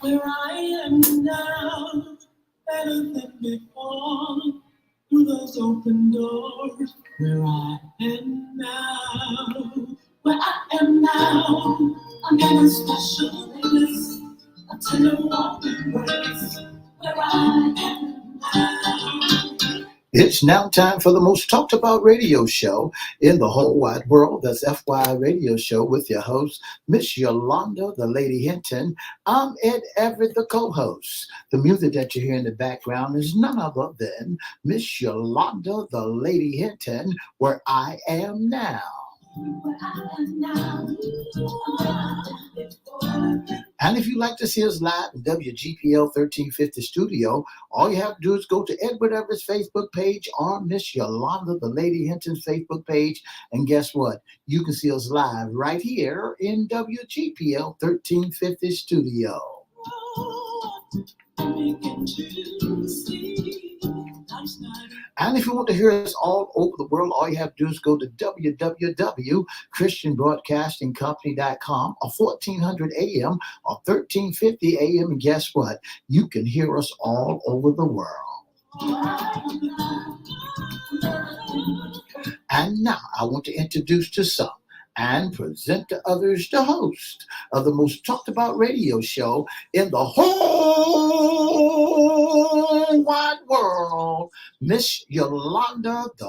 Where I am now, better than before, through those open doors. Where I am now, where I am now, I'm in a special place, a tender warm embrace. Where I am now. It's now time for the most talked about radio show in the whole wide world. That's FY Radio Show with your host, Miss Yolanda, the Lady Hinton. I'm Ed Everett, the co-host. The music that you hear in the background is none other than Miss Yolanda, the Lady Hinton, Where I Am Now. And if you'd like to see us live in WGPL 1350 studio, all you have to do is go to Edward Everett's Facebook page or Miss Yolanda, the Lady Hinton's Facebook page. And guess what? You can see us live right here in WGPL 1350 studio. And if you want to hear us all over the world, all you have to do is go to www.christianbroadcastingcompany.com or 1400 AM or 1350 AM. And guess what? You can hear us all over the world. And now I want to introduce to some and present to others the host of the most talked about radio show in the whole wide world, Miss Yolanda, the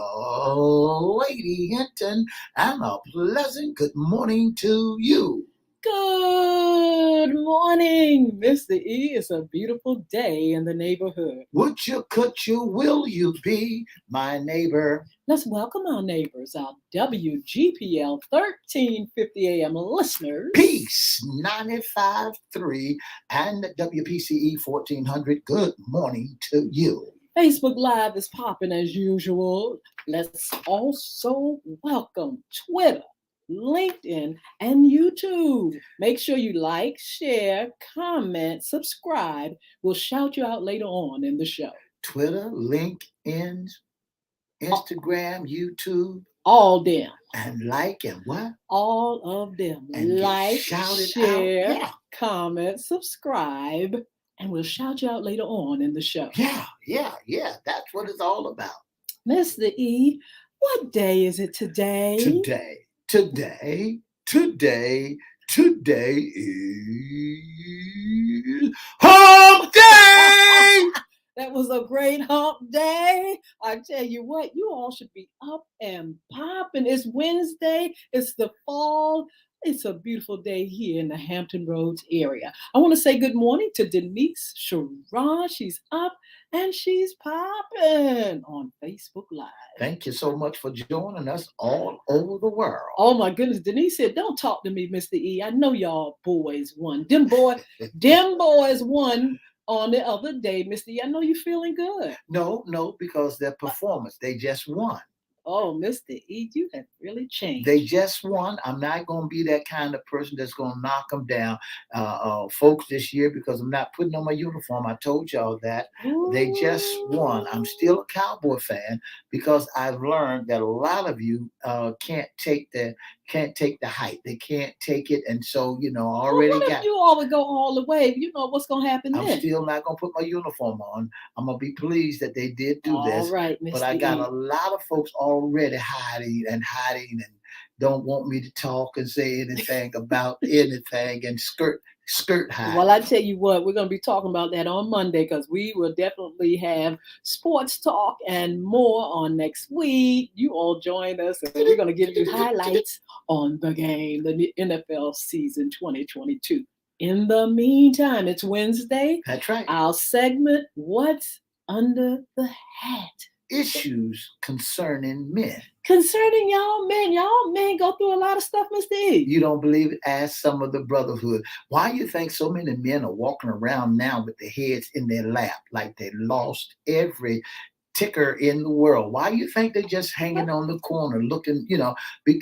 Lady Hinton, and a pleasant good morning to you. Good morning, Mr. E. It's a beautiful day in the neighborhood. Would you, could you, will you be my neighbor? Let's welcome our neighbors, our WGPL 1350 AM listeners. Peace 95.3 and WPCE 1400. Good morning to you. Facebook Live is popping as usual. Let's also welcome Twitter, LinkedIn, and YouTube. Make sure you like, share, comment, subscribe. We'll shout you out later on in the show. Twitter, LinkedIn, Instagram, YouTube. All them. And like and what? All of them. And like, share, out. comment, subscribe, and we'll shout you out later on in the show. Yeah. That's what it's all about. Mr. E, what day is it today? Today is Hump Day! That was a great hump day. I tell you what, you all should be up and popping. It's Wednesday. It's the fall. It's a beautiful day here in the Hampton Roads area. I want to say good morning to Denise Sharon. She's up and she's popping on Facebook Live. Thank you so much for joining us all over the world. Oh my goodness, Denise said, don't talk to me, Mr. E. I know y'all boys won. Them boys won on the other day, Mr. E. I know you're feeling good. No, because their performance, they just won. Oh, Mr. E, you have really changed. They just won. I'm not going to be that kind of person that's going to knock them down, folks, this year, because I'm not putting on my uniform. I told y'all that. Ooh. They just won. I'm still a Cowboy fan because I've learned that a lot of you can't take the hype. They can't take it. And so, already what if you all would go all the way? You know what's going to happen then? I'm still not going to put my uniform on. I'm going to be pleased that they did do this. All right, Mr. But I got a lot of folks already hiding and don't want me to talk and say anything about anything and skirt high. Well, I tell you what, we're going to be talking about that on Monday because we will definitely have sports talk and more on next week. You all join us and we're going to give you highlights on the game, the NFL season 2022. In the meantime, it's Wednesday. That's right. Our segment, What's Under the Hat? Issues concerning men. Concerning y'all men go through a lot of stuff, Mr. E. You don't believe it? Ask some of the brotherhood. Why do you think so many men are walking around now with their heads in their lap like they lost every ticker in the world? Why you think they're just hanging on the corner looking,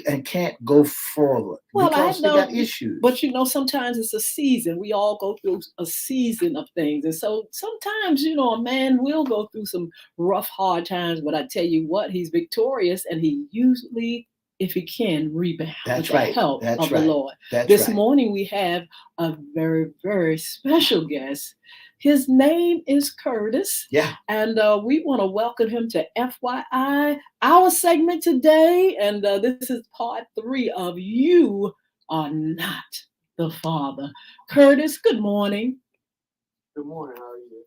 and can't go forward? Well, I Because they got know, issues. but sometimes it's a season. We all go through a season of things. And so sometimes, a man will go through some rough, hard times, but I tell you what, he's victorious and he usually, if he can, rebound with That's the right. help That's of the right. Lord. That's This right. morning we have a very, very special guest. His name is Curtis. Yeah. And we want to welcome him to FYI, our segment today. And this is part 3 of You Are Not the Father. Curtis, good morning. Good morning. How are you?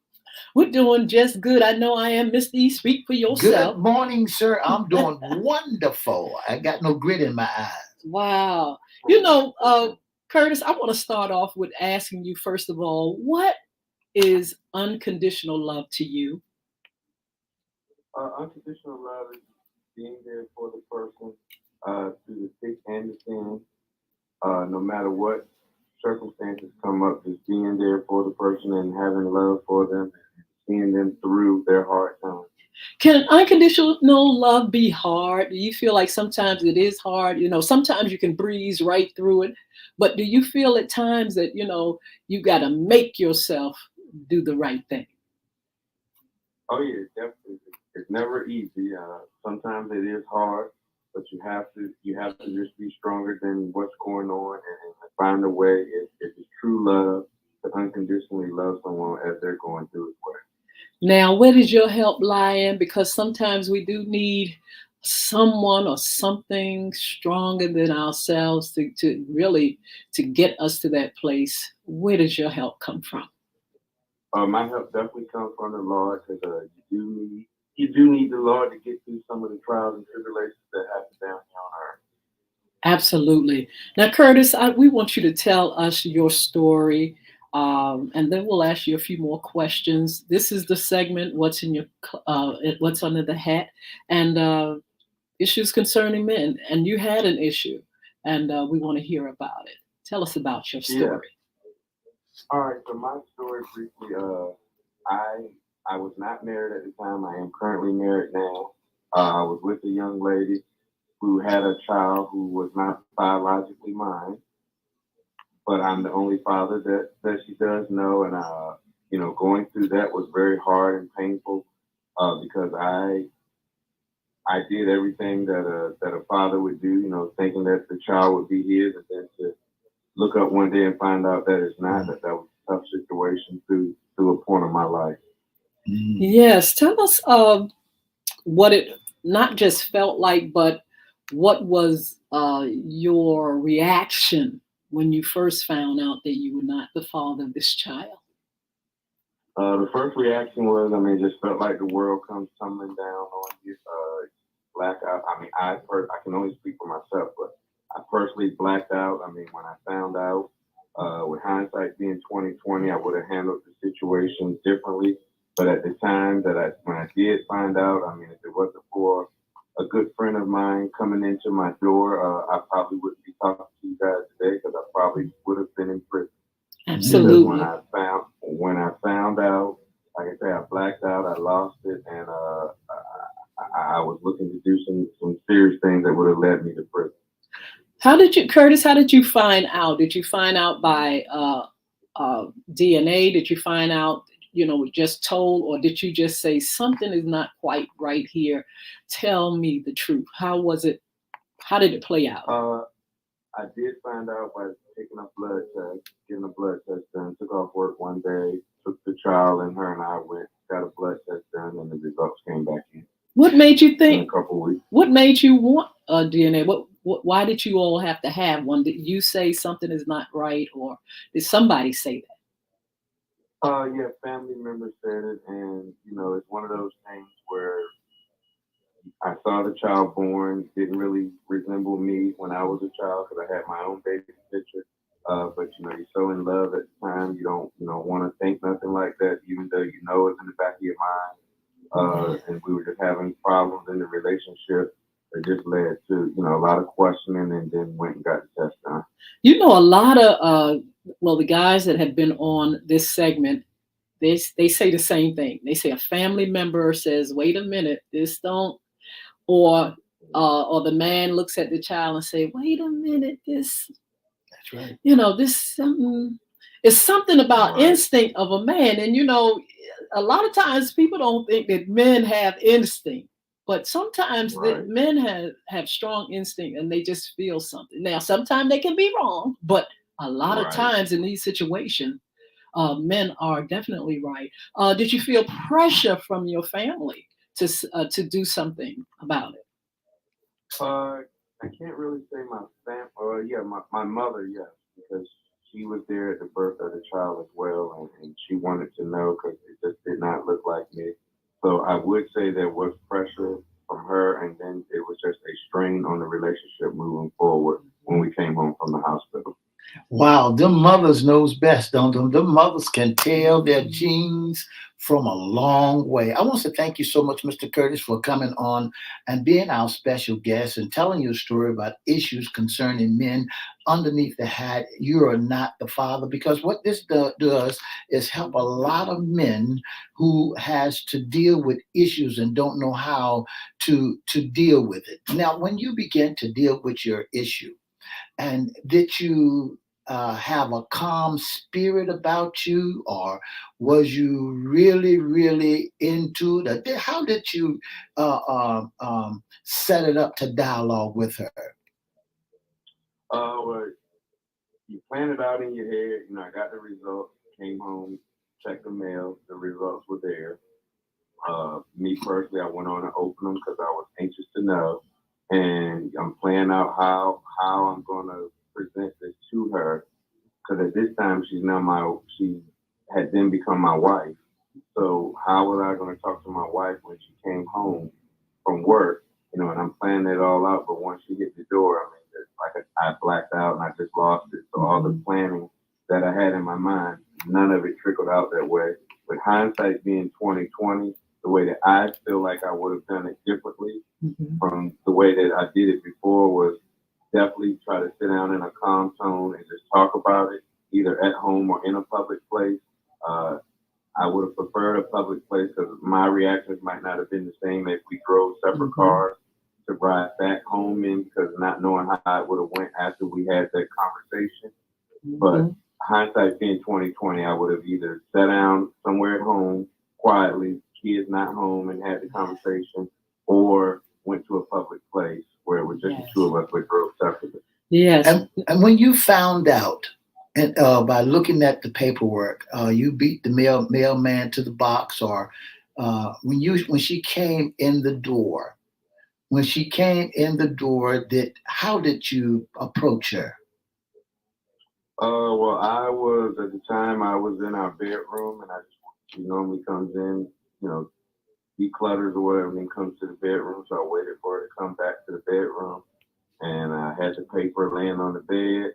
We're doing just good. I know I am, Mr. E. Speak for yourself. Good morning, sir. I'm doing wonderful. I got no grit in my eyes. Wow. Curtis, I want to start off with asking you, first of all, what is unconditional love to you? Unconditional love is being there for the person through the thick and the thin. No matter what circumstances come up, just being there for the person and having love for them and seeing them through their hard times. Can unconditional love be hard? Do you feel like sometimes it is hard? Sometimes you can breeze right through it, but do you feel at times that, you got to make yourself do the right thing? Oh yeah, definitely. It's never easy. Sometimes it is hard, but you have to just be stronger than what's going on and find a way. If it's true love, to unconditionally love someone as they're going through it. Now, where does your help lie in? Because sometimes we do need someone or something stronger than ourselves to really to get us to that place. Where does your help come from? My help definitely comes from the Lord because you do need the Lord to get through some of the trials and tribulations that happen down here on earth. Absolutely. Now, Curtis, we want you to tell us your story, and then we'll ask you a few more questions. This is the segment, What's Under the Hat, and issues concerning men. And you had an issue, and we want to hear about it. Tell us about your story. Yeah. All right. So my story briefly. I was not married at the time. I am currently married now. I was with a young lady who had a child who was not biologically mine, but I'm the only father that she does know, and going through that was very hard and painful because I did everything that a father would do, thinking that the child would be his, and then to look up one day and find out that it's not. That was a tough situation through a point of my life. Yes, tell us what it not just felt like, but what was your reaction when you first found out that you were not the father of this child? The first reaction was, just felt like the world comes tumbling down on you. Blackout. I can only speak for myself, but I personally blacked out. When I found out, with hindsight being 2020, I would have handled the situation differently. But at the time when I did find out, if it wasn't for a good friend of mine coming into my door, I probably wouldn't be talking to you guys today because I probably would have been in prison. Absolutely. Because when I found out, like I say, I blacked out, I lost it, and I was looking to do some serious things that would have led me to prison. Curtis, how did you find out? Did you find out by DNA? Did you find out, just told, or did you just say something is not quite right here? Tell me the truth. How was it? How did it play out? I did find out by taking a blood test, getting a blood test done. Took off work one day, took the child, and her and I went, got a blood test done, and the results came back in. What made you think? In a couple of weeks. What made you want a DNA? Why did you all have to have one? Did you say something is not right, or did somebody say that? Yeah, family members said it, and it's one of those things where I saw the child born, didn't really resemble me when I was a child because I had my own baby picture. But you're so in love at the time, you don't want to think nothing like that, even though you know it's in the back of your mind. And we were just having problems in the relationship that just led to a lot of questioning, and then went and got the test done. A lot of the guys that have been on this segment, they say the same thing. They say a family member says, "Wait a minute, this don't," or the man looks at the child and say, "Wait a minute, this." That's right. This is something about Right. instinct of a man, and a lot of times people don't think that men have instinct, but sometimes Right. men have strong instinct and they just feel something. Now, sometimes they can be wrong, but a lot of Right. times in these situations, men are definitely right. Did you feel pressure from your family to do something about it? I can't really say my fam. Yeah, my mother, yes, because she was there at the birth of the child as well, and she wanted to know because it just did not look like me. So I would say there was pressure from her, and then it was just a strain on the relationship moving forward when we came home from the hospital. Wow, them mothers knows best, don't them? Them mothers can tell their genes from a long way. I want to thank you so much, Mr. Curtis, for coming on and being our special guest and telling your story about issues concerning men underneath the hat. You are not the father, because what this does is help a lot of men who has to deal with issues and don't know how to deal with it. Now, when you begin to deal with your issue, and did you have a calm spirit about you, or was you really, really into it? How did you set it up to dialogue with her? Well, you plan it out in your head. I got the results, came home, checked the mail, the results were there. Me personally, I went on to open them because I was anxious to know, and I'm planning out how I'm going to present this to her. Because at this time, she had then become my wife. So how was I going to talk to my wife when she came home from work? And I'm planning it all out. But once she hit the door, I mean, it's like I blacked out and I just lost it. So all the planning that I had in my mind, none of it trickled out that way. With hindsight being 2020, the way that I feel like I would have done it differently from the way that I did it before was definitely try to sit down in a calm tone and just talk about it, either at home or in a public place. Uh, I would have preferred a public place because my reactions might not have been the same if we drove separate cars to ride back home in, because not knowing how it would have went after we had that conversation. But hindsight being 2020, I would have either sat down somewhere at home quietly, kids not home, and had the conversation, or went to a public place where it was just the two of us, we drove separately. Yes. And when you found out, and by looking at the paperwork, you beat the mailman to the box, or when she came in the door, how did you approach her? Well, I was at the time I was in our bedroom, and she normally comes in, declutters or whatever, and then comes to the bedroom. So I waited for her to come back to the bedroom, and I had the paper laying on the bed.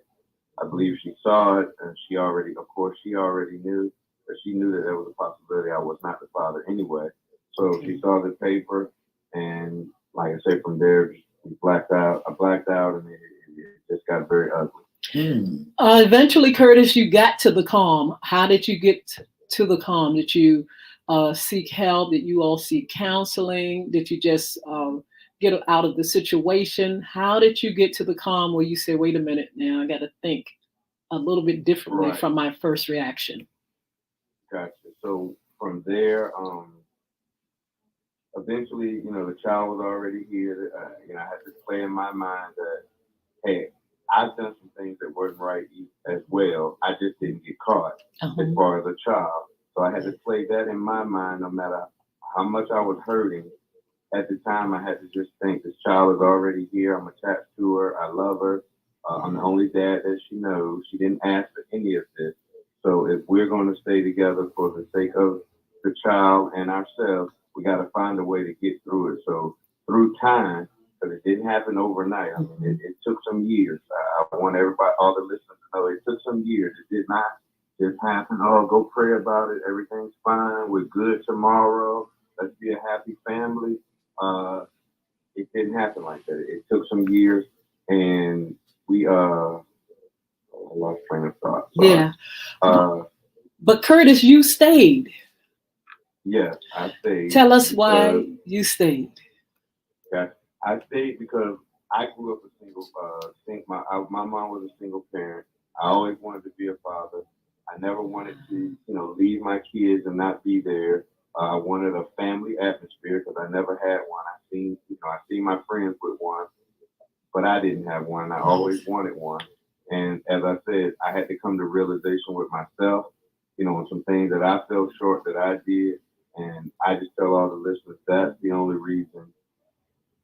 I believe she saw it, and she already knew, but she knew that there was a possibility I was not the father anyway. So she saw the paper, and like I said, from there we blacked out. I blacked out, and it just got very ugly. Eventually, Curtis, you got to the calm. How did you get to the calm? Did you seek help? Did you all seek counseling? Did you just get out of the situation? How did you get to the calm where you say, wait a minute, now I got to think a little bit differently from my first reaction? Gotcha. So from there, eventually, the child was already here. I had to play in my mind that, hey, I've done some things that weren't right as well. I just didn't get caught as far as a child. So I had to play that in my mind, no matter how much I was hurting. At the time, I had to just think this child is already here. I'm attached to her. I love her. I'm the only dad that she knows. She didn't ask for any of this. So if we're going to stay together for the sake of the child and ourselves, we got to find a way to get through it. So through time, because it didn't happen overnight. I mean, it took some years. I want everybody, all the listeners to know it took some years. It did not just happen. Oh, go pray about it. Everything's fine. We're good tomorrow. Let's be a happy family. It didn't happen like that. It took some years, and we I lost train of thought. Sorry. Yeah. But Curtis, you stayed. Yes, I stayed Tell us because why you stayed. okay, I stayed because I grew up a single. My mom was a single parent. I always wanted to be a father. I never wanted to, leave my kids and not be there. I wanted a family atmosphere because I never had one. I seen my friends with one, but I didn't have one. I always wanted one. And as I said, I had to come to realization with myself, on some things that I fell short that I did. And I just tell all the listeners that's the only reason.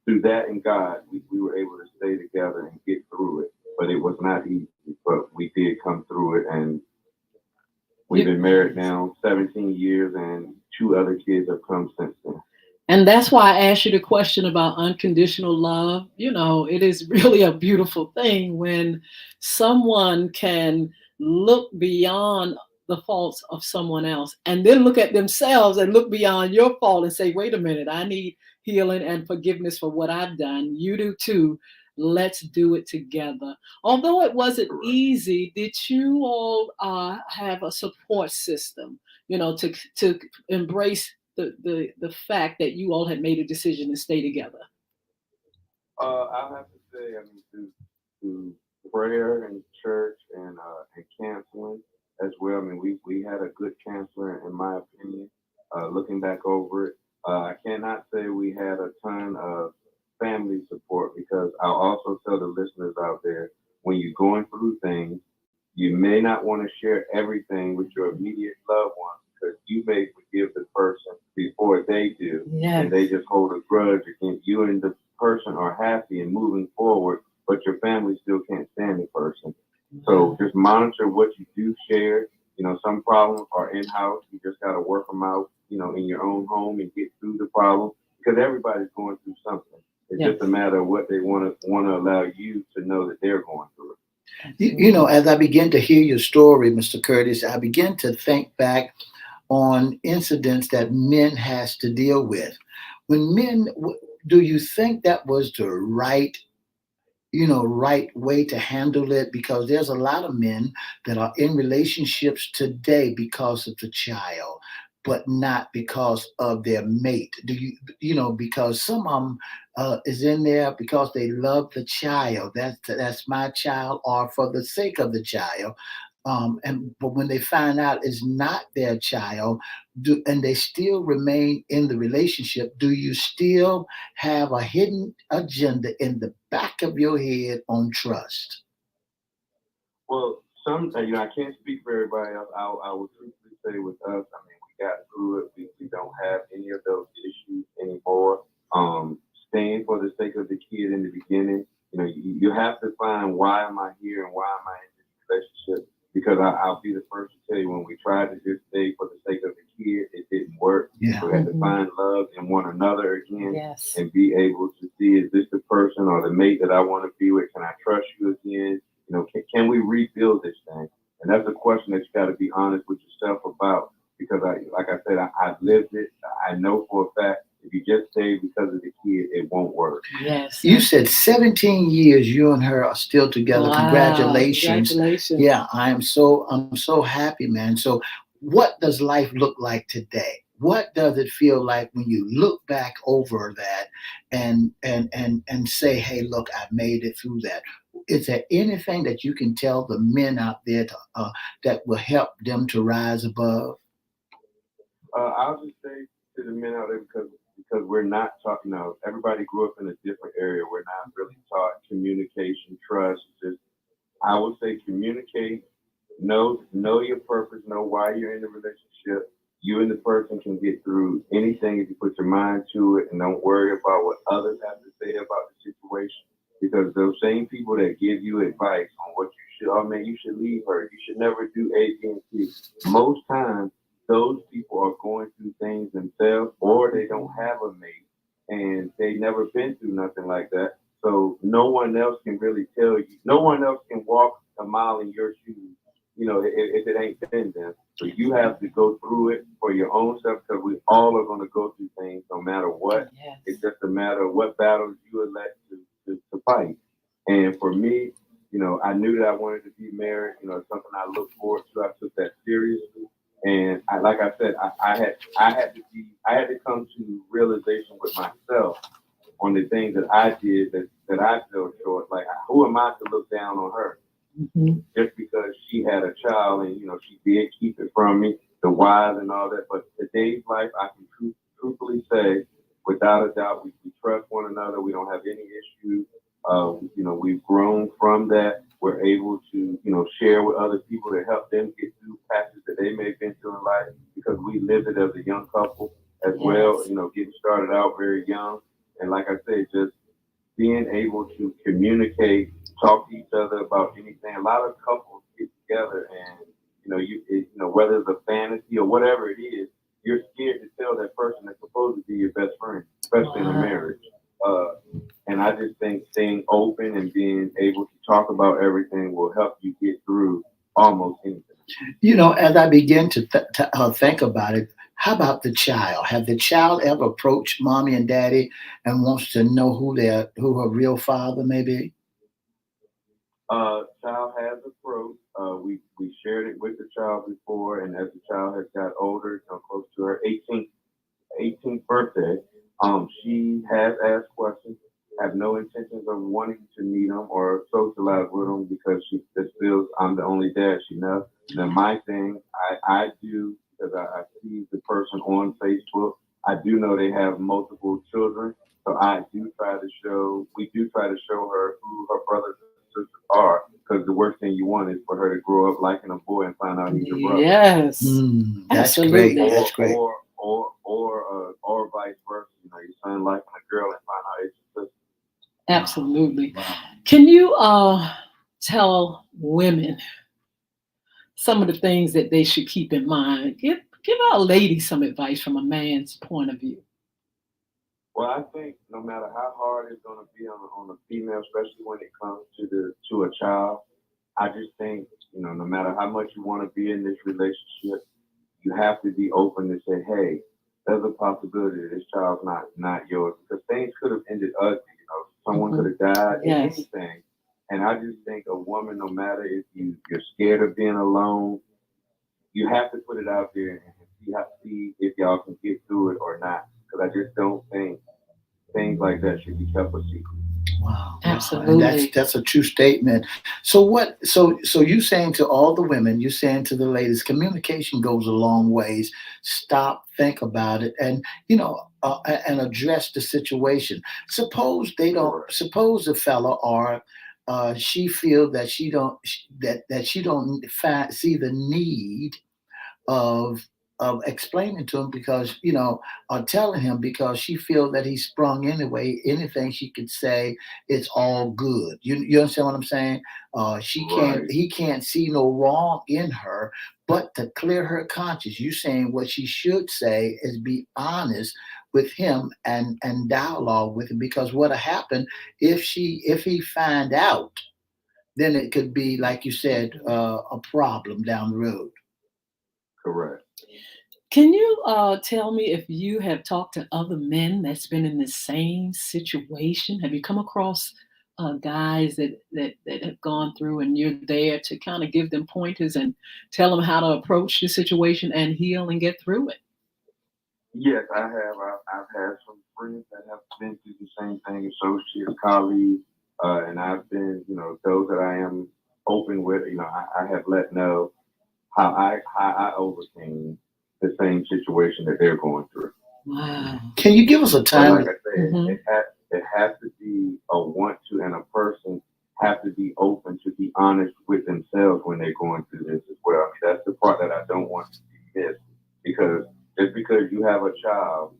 Through that and God, we were able to stay together and get through it. But it was not easy, but we did come through it. And we've been married now 17 years, and two other kids have come since then. And that's why I asked you the question about unconditional love. You know, it is really a beautiful thing when someone can look beyond the faults of someone else and then look at themselves and look beyond your fault and say, wait a minute, I need healing and forgiveness for what I've done. You do too. Let's do it together. Although it wasn't easy, did you all have a support system, to embrace the fact that you all had made a decision to stay together? I'll have to say, I mean, through prayer and church and counseling as well. I mean, we had a good counselor, in my opinion. Looking back over it, I cannot say we had a ton of family support because I'll also tell the listeners out there when you're going through things, you may not want to share everything with your immediate loved ones because you may forgive the person before they do, Yes. and they just hold a grudge against you, and the person are happy and moving forward, but your family still can't stand the person. So just monitor what you do share. Some problems are in house. You just got to work them out, in your own home and get through the problem because everybody's going through something. It's Yes. just a matter of what they want to allow you to know that they're going through it. As I begin to hear your story, Mr. Curtis, I begin to think back on incidents that men has to deal with. When men, do you think that was the right way to handle it? Because there's a lot of men that are in relationships today because of the child, but not because of their mate. Do because some of them is in there because they love the child. That's my child, or for the sake of the child. But when they find out it's not their child, and they still remain in the relationship, do you still have a hidden agenda in the back of your head on trust? Well, I can't speak for everybody else. I will truthfully say with us, I mean, we got through it. We don't have any of those issues anymore. Staying for the sake of the kid in the beginning, you have to find why am I here and why am I in this relationship? Because I'll be the first to tell you when we tried to just stay for the sake of the kid, it didn't work. Yeah. We had to find love in one another again. Yes. And be able to see, is this the person or the mate that I want to be with? Can I trust you again? Can we rebuild this thing? And that's a question that you got to be honest with yourself about. Because like I said, I've lived it. I know for a fact if you just stay because of the kid, it won't work. Yes. You said 17 years you and her are still together. Wow. Congratulations. Congratulations. Yeah, I'm so happy, man. So what does life look like today? What does it feel like when you look back over that and say, hey, look, I made it through that? Is there anything that you can tell the men out there that will help them to rise above? I'll just say to the men out there because we're not taught. Everybody grew up in a different area. We're not really taught communication, trust. Just I would say communicate, know your purpose, know why you're in the relationship. You and the person can get through anything if you put your mind to it and don't worry about what others have to say about the situation. Because those same people that give you advice on what you should, oh man, you should leave her, you should never do A, B, and C. Most times, those people are going through things themselves, or they don't have a mate, and they never been through nothing like that. So no one else can really tell you. No one else can walk a mile in your shoes, if it ain't been them. So you have to go through it for your own self because we all are going to go through things no matter what. Yes. It's just a matter of what battles you elect to fight. And for me, I knew that I wanted to be married. It's something I looked forward to. I took that seriously. like I said, I had to come to realization with myself on the things that I did that I fell short. Like, who am I to look down on her just because she had a child and she did keep it from me, the whys and all that. But today's life, I can truthfully say, without a doubt, we trust one another. We don't have any issues. We've grown from that. We're able to, share with other people to help them get through patches that they may have been through in life because we lived it as a young couple as well, getting started out very young. And like I said, just being able to communicate, talk to each other about anything. A lot of couples get together and, whether it's a fantasy or whatever it is, you're scared to tell that person that's supposed to be your best friend, especially in a marriage. And I just think staying open and being able to talk about everything will help you get through almost anything. As I begin to think about it, how about the child? Have the child ever approached mommy and daddy and wants to know who her real father may be? Child has approached. We shared it with the child before, and as the child has got older, close to her 18th birthday, she has asked questions. Have no intentions of wanting to meet them or socialize with them because she just feels I'm the only dad she knows. Now my thing, I do because I see the person on Facebook. I do know they have multiple children, so we do try to show her who her brothers and sisters are. Because the worst thing you want is for her to grow up liking a boy and find out he's your brother. Yes, That's absolutely. great. That's great. Or vice versa. Your son liking a girl and find out it's your sister. Absolutely. Wow. Can you tell women some of the things that they should keep in mind? Give our ladies some advice from a man's point of view. Well, I think no matter how hard it's going to be on a female, especially when it comes to a child, I just think no matter how much you want to be in this relationship, you have to be open to say, hey, there's a possibility that this child's not yours because things could have ended ugly. Someone could have died, anything. And I just think a woman, no matter if you're scared of being alone, you have to put it out there and see if y'all can get through it or not. Because I just don't think things like that should be kept a secret. Wow. And Absolutely. that's a true statement. So what so you saying to all the women, you saying to the ladies, communication goes a long ways. Stop, think about it, and and address the situation. Suppose they don't suppose the fella or she feel that she don't see the need of explaining to him because or telling him because she feel that he's sprung anyway. Anything she could say, it's all good. You understand what I'm saying? He can't see no wrong in her, but to clear her conscience, you saying what she should say is be honest with him and dialogue with him because what'll happen if he find out, then it could be like you said a problem down the road. Correct. Can you tell me if you have talked to other men that's been in the same situation? Have you come across guys that have gone through and you're there to kind of give them pointers and tell them how to approach the situation and heal and get through it? Yes, I have. I've had some friends that have been through the same thing, associates, colleagues, and I've been, those that I am open with, I have let know how I overcame the same situation that they're going through. Wow. Can you give us a But like time? I said, it has to be a want to, and a person have to be open to be honest with themselves when they're going through this as well. I mean, that's the part that I don't want to be missed because just because you have a child,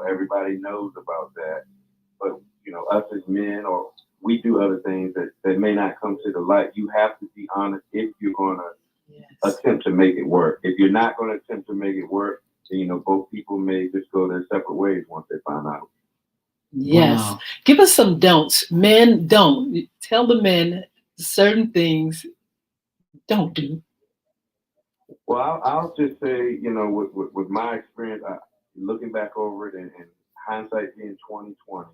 everybody knows about that. But us as men, or we do other things that may not come to the light. You have to be honest if you're going to Yes. attempt to make it work. If you're not going to attempt to make it work, then both people may just go their separate ways once they find out. Yes. Wow. Give us some don'ts. Men don't. Tell the men certain things don't do. Well, I'll just say, with my experience, looking back over it and hindsight being 2020,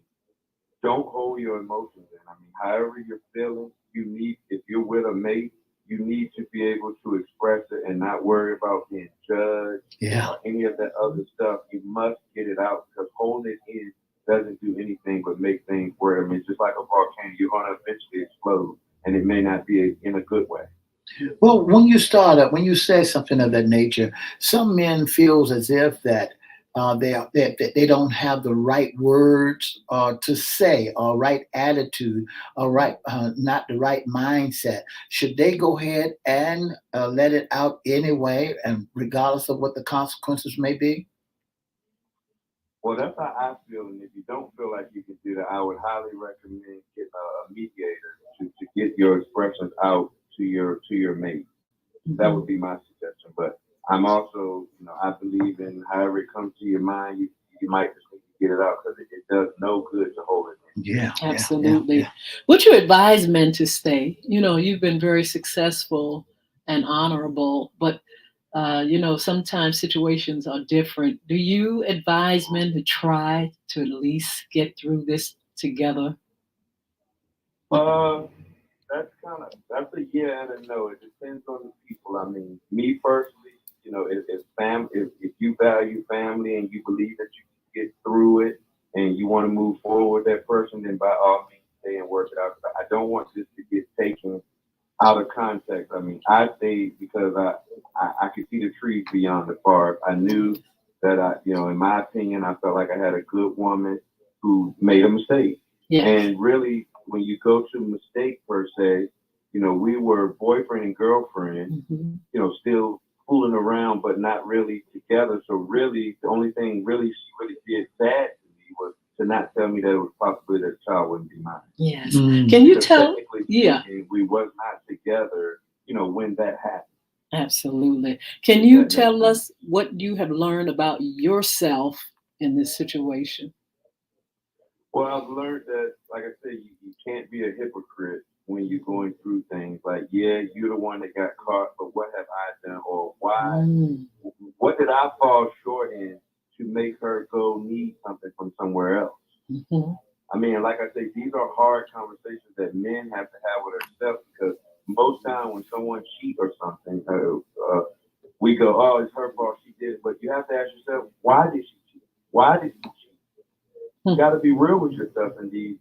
don't hold your emotions in. I mean, however you're feeling, if you're with a mate, you need to be able to express it and not worry about being judged Yeah. or any of that other stuff. You must get it out because holding it in doesn't do anything but make things worse. I mean, just like a volcano, you're going to eventually explode, and it may not be in a good way. Well, when you say something of that nature, some men feels as if that they don't have the right words to say, or right attitude, or right not the right mindset. Should they go ahead and let it out anyway, and regardless of what the consequences may be? Well, that's how I feel, and if you don't feel like you can do that, I would highly recommend getting a mediator to get your expressions out to your mate. That would be my suggestion. But I'm also, I believe in however it comes to your mind, you might just need to get it out because it does no good to hold it in. Yeah, Absolutely. yeah. Would you advise men to stay? You've been very successful and honorable, but sometimes situations are different. Do you advise men to try to at least get through this together? Uh, that's a yeah and a no. It depends on the people. I mean, me personally, if you value family and you believe that you can get through it and you want to move forward with that person, then by all means stay and work it out. But I don't want this to get taken out of context. I mean, I stayed because I could see the trees beyond the forest. I knew that in my opinion, I felt like I had a good woman who made a mistake. Yes. And really, when you go to mistake per se, we were boyfriend and girlfriend, still fooling around, but not really together. So really, the only thing really she really did bad to me was to not tell me that it was possible that a child wouldn't be mine. Yes. Can you tell? Technically Yeah. speaking, we was not together, when that happened. Absolutely. Can you That makes tell sense. us what you have learned about yourself in this situation? Well, I've learned that, like I said, you can't be a hypocrite when you're going through things. Like, yeah, you're the one that got caught, but what have I done, or why? What did I fall short in to make her go need something from somewhere else? Mhm. I mean, like I say, these are hard conversations that men have to have with themselves because most time when someone cheats or something, we go, "Oh, it's her fault. She did it." But you have to ask yourself, why did she cheat? Why did she cheat? You got to be real with yourself in these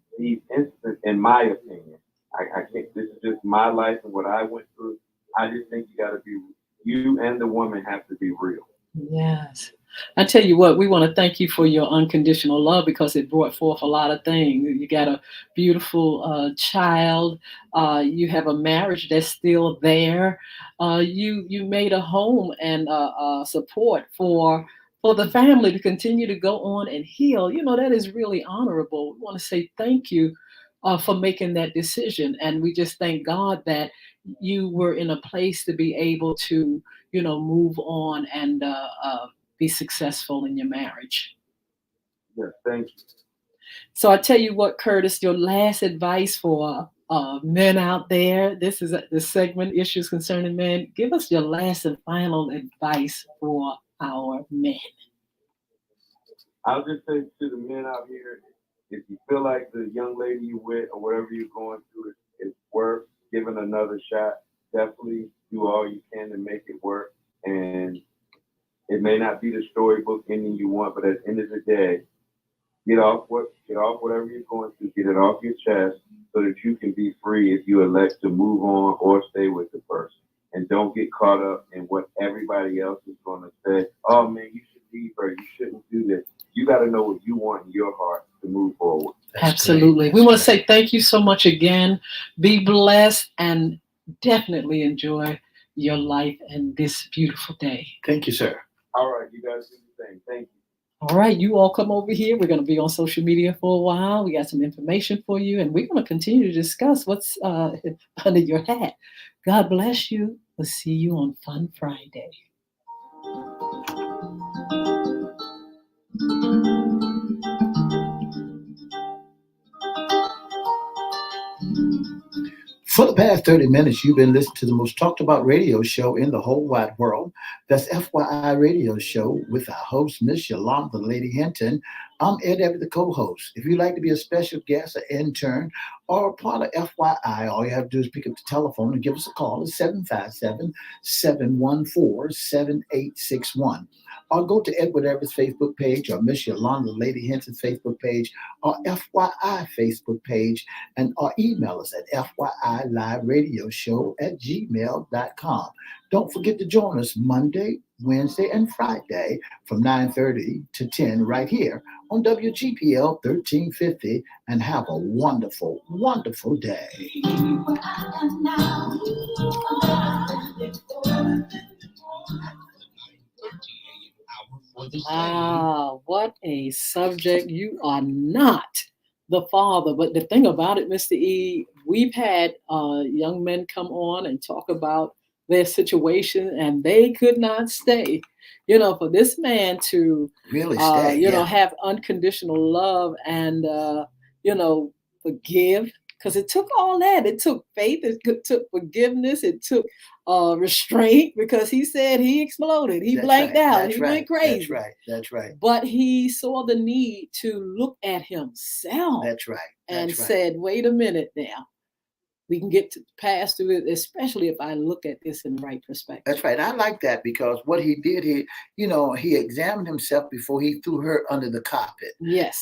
instances. In my opinion, I can't. This is just my life and what I went through. I just think you got to be. You and the woman have to be real. Yes. I tell you what, we want to thank you for your unconditional love because it brought forth a lot of things. You got a beautiful child. You have a marriage that's still there. You made a home and support for the family to continue to go on and heal. That is really honorable. We want to say thank you for making that decision, and we just thank God that you were in a place to be able to move on and be successful in your marriage. Yes, thank you. So I tell you what, Curtis, your last advice for men out there. This is the segment Issues Concerning Men. Give us your last and final advice for our men. I'll just say to the men out here, if you feel like the young lady you with or whatever you're going through is worth giving another shot, definitely do all you can to make it work. And it may not be the storybook ending you want, but at the end of the day, get off whatever you're going through, get it off your chest so that you can be free if you elect to move on or stay with the person. And don't get caught up in what everybody else is going to say. Oh man, you should leave her. You shouldn't do this. You got to know what you want in your heart to move forward. Absolutely. We want to say thank you so much again. Be blessed and definitely enjoy your life and this beautiful day. Thank you, sir. All right, you guys do the same. Thank you. All right, you all come over here. We're going to be on social media for a while. We got some information for you, and we're going to continue to discuss what's under your hat. God bless you. We'll see you on Fun Friday. For the past 30 minutes, you've been listening to the most talked about radio show in the whole wide world. That's FYI Radio Show with our host, Miss Yolanda, Lady Hinton. I'm Ed Everett, the co-host. If you'd like to be a special guest, an intern, or a part of FYI, all you have to do is pick up the telephone and give us a call at 757-714-7861. Or go to Edward Everett's Facebook page or Miss Yolanda, Lady Hinton's Facebook page or FYI Facebook page, and or email us at FYILiveRadioshow@gmail.com. Don't forget to join us Monday, Wednesday, and Friday from 9:30 to 10 right here on WGPL 1350, and have a wonderful, wonderful day. Wow, what a subject. You are not the father. But the thing about it, Mr. E, we've had young men come on and talk about their situation, and they could not stay. For this man to, Really stay, have unconditional love and, forgive, because it took all that. It took faith, took forgiveness, it took restraint, because he said he exploded. He blanked out. He went crazy. That's right. But he saw the need to look at himself. That's right. And said, wait a minute now. We can get to pass through it, especially if I look at this in the right perspective. That's right. I like that, because what he did, he examined himself before he threw her under the carpet. Yes.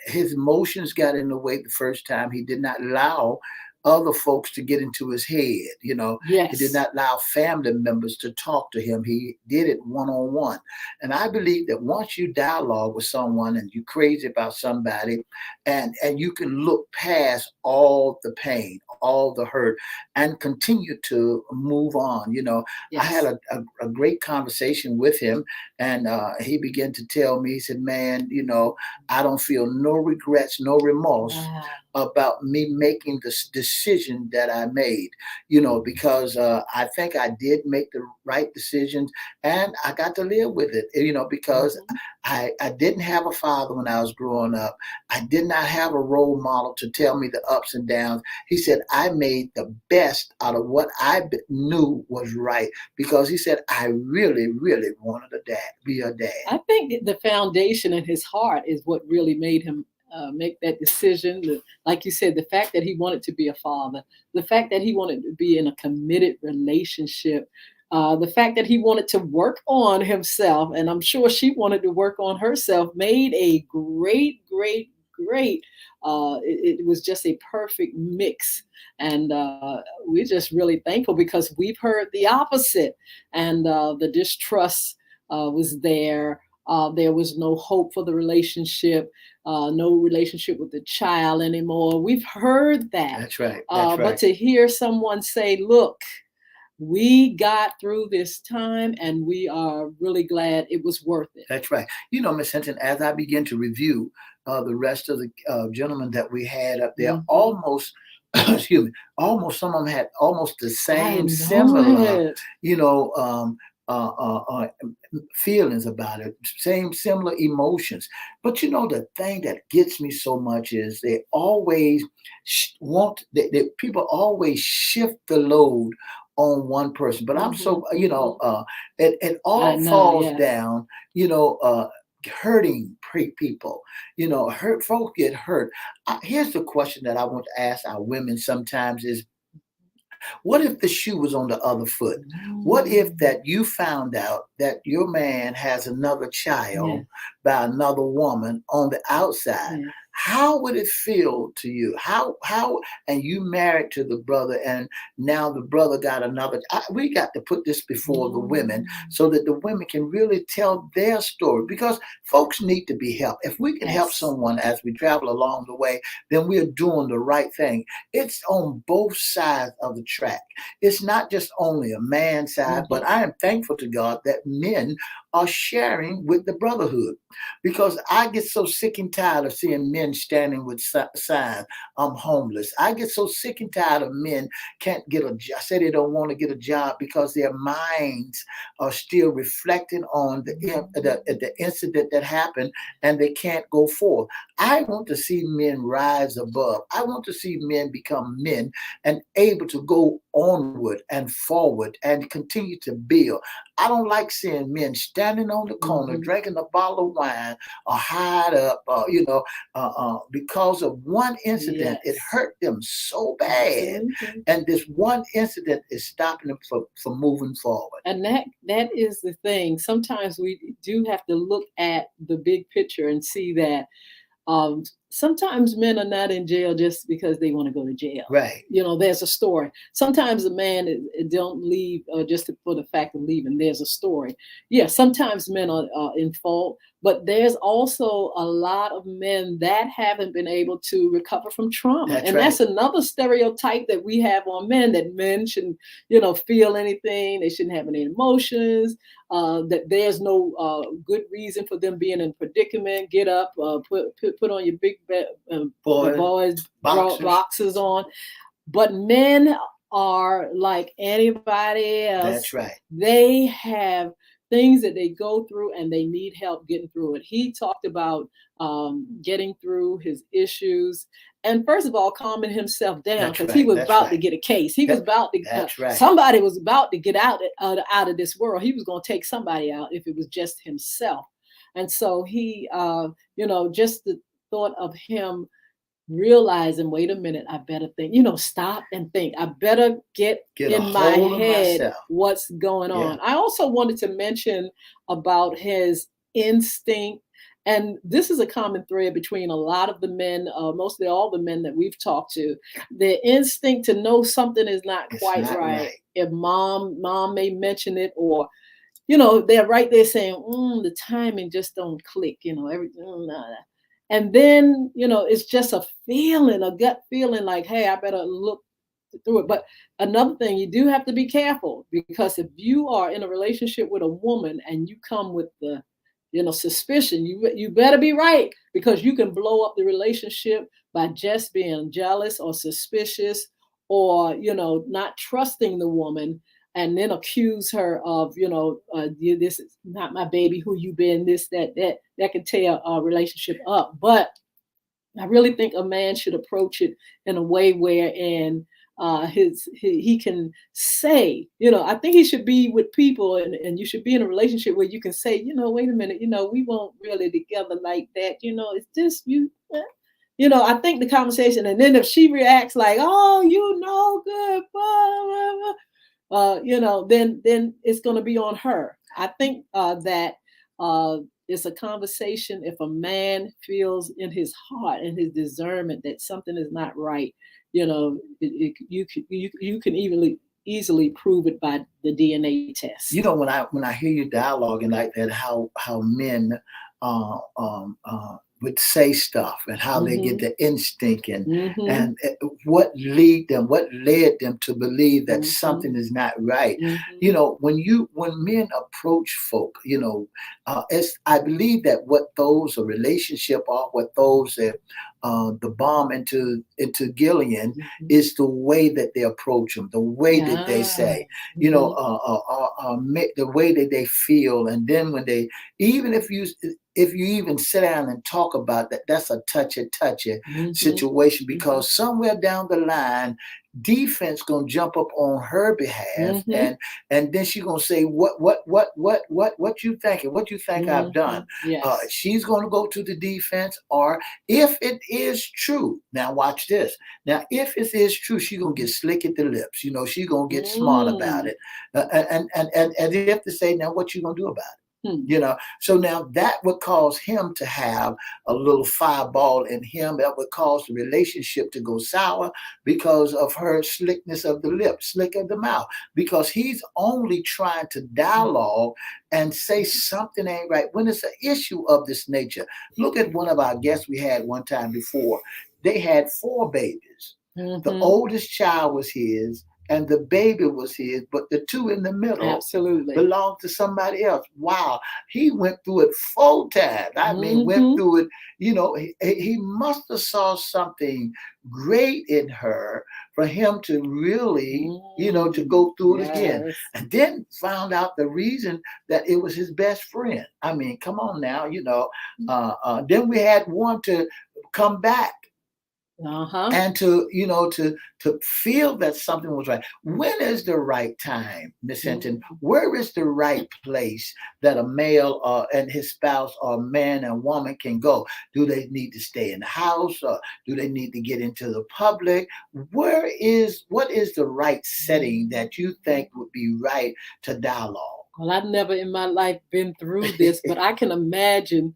His emotions got in the way the first time. He did not allow other folks to get into his head. Yes. He did not allow family members to talk to him. He did it one-on-one. And I believe that once you dialogue with someone and you're crazy about somebody, and you can look past all the pain, all the hurt, and continue to move on. Yes. I had a great conversation with him, and he began to tell me, he said, man, I don't feel no regrets, no remorse about me making this decision that I made, because I think I did make the right decisions, and I got to live with it, because I didn't have a father when I was growing up. I did not have a role model to tell me the ups and downs. He said, I made the best out of what I knew was right, because he said, I really, really wanted be a dad. I think the foundation in his heart is what really made him make that decision. Like you said, the fact that he wanted to be a father, the fact that he wanted to be in a committed relationship, the fact that he wanted to work on himself, and I'm sure she wanted to work on herself, made a great, great, great. It was just a perfect mix. And we're just really thankful, because we've heard the opposite. And the distrust was there. There was no hope for the relationship, no relationship with the child anymore. We've heard that. That's right. But to hear someone say, look, we got through this time, and we are really glad it was worth it. That's right. Ms. Hinton, as I begin to review the rest of the gentlemen that we had up there, almost, excuse me, almost some of them had almost the same similar, feelings about it, similar emotions. But the thing that gets me so much is they always people always shift the load on one person. But I'm so, it all falls down, hurting people, hurt folk get hurt. Here's the question that I want to ask our women sometimes is, what if the shoe was on the other foot? What if that you found out that your man has another child by another woman on the outside? How would it feel to you? How and you married to the brother, and now the brother got another. We got to put this before the women, so that the women can really tell their story, because folks need to be helped. If we can help someone as we travel along the way, then we're doing the right thing. It's on both sides of the track. It's not just only a man's side, but I am thankful to God that men are sharing with the brotherhood, because I get so sick and tired of seeing men men standing with signs, I'm homeless. I get so sick and tired of men can't get a job. I say they don't want to get a job because their minds are still reflecting on the incident that happened, and they can't go forth. I want to see men rise above. I want to see men become men and able to go onward and forward and continue to build. I don't like seeing men standing on the corner drinking a bottle of wine or hide up, because of one incident. It Yes. hurt them so bad, Absolutely. and this one incident is stopping them from moving forward. And that is the thing. Sometimes we do have to look at the big picture and see that sometimes men are not in jail just because they want to go to jail. Right. There's a story. Sometimes a man don't leave just for the fact of leaving. There's a story. Yeah, sometimes men are in fault, but there's also a lot of men that haven't been able to recover from trauma. That's and right. That's another stereotype that we have on men, that men shouldn't, feel anything. They shouldn't have any emotions. That there's no good reason for them being in predicament. Get up, put on your big boys boxes on. But men are like anybody else. That's right. They have things that they go through and they need help getting through it. He talked about getting through his issues. And first of all, calming himself down, because he was about to get a case. He was about to. Somebody was about to get out of this world. He was going to take somebody out if it was just himself. And so he, just the thought of him realizing, wait a minute, I better think, stop and think. I better get in my head what's going on. I also wanted to mention about his instinct. And this is a common thread between a lot of the men, mostly all the men that we've talked to. Their instinct to know something is not quite right. If mom may mention it, or they're right there saying, the timing just don't click, everything. And then, it's just a feeling, a gut feeling like, hey, I better look through it. But another thing, you do have to be careful, because if you are in a relationship with a woman and you come with the, suspicion, you better be right, because you can blow up the relationship by just being jealous or suspicious, or, not trusting the woman, and then accuse her of, this is not my baby, who you been, this, that can tear a relationship up. But I really think a man should approach it in a way wherein he can say, I think he should be with people, and you should be in a relationship where you can say, wait a minute, we won't really together like that. It's just you. I think the conversation, and then if she reacts like, oh, good, blah, blah, blah, then it's going to be on her. I think that it's a conversation. If a man feels in his heart and his discernment that something is not right, you can easily prove it by the DNA test. When I hear you dialoguing like that, how men would say stuff, and how they get the instinct, and what led them to believe that something is not right. When men approach folk, I believe that what those a relationship are, what those that the bomb into Gillian is the way that they approach them, the way that they say, the way that they feel, and then when they, even if you even sit down and talk about that, that's a touchy situation, because somewhere down the line, defense gonna jump up on her behalf, and then she gonna say, what you thinking? What you think I've done? Yes. She's gonna go to the defense, or if it is true, now watch this. Now, if it is true, she's gonna get slick at the lips. She's gonna get smart about it, and you have to say, now what you gonna do about it? So now that would cause him to have a little fireball in him. That would cause the relationship to go sour because of her slickness of the lips, slick of the mouth, because he's only trying to dialogue and say something ain't right when it's an issue of this nature. Look at one of our guests we had one time before. They had 4 babies. The oldest child was his, and the baby was his, but the two in the middle Absolutely. belonged to somebody else. Wow. He went through it 4 times. I mean, went through it, he must have saw something great in her for him to really, to go through it again. Yes. And then found out the reason that it was his best friend. I mean, come on now, then we had one to come back and to to feel that something was right. When is the right time, Miss Hinton? Where is the right place that a male and his spouse or man and woman can go? Do they need to stay in the house, or do they need to get into the public? What is the right setting that you think would be right to dialogue? Well, I've never in my life been through this, but I can imagine,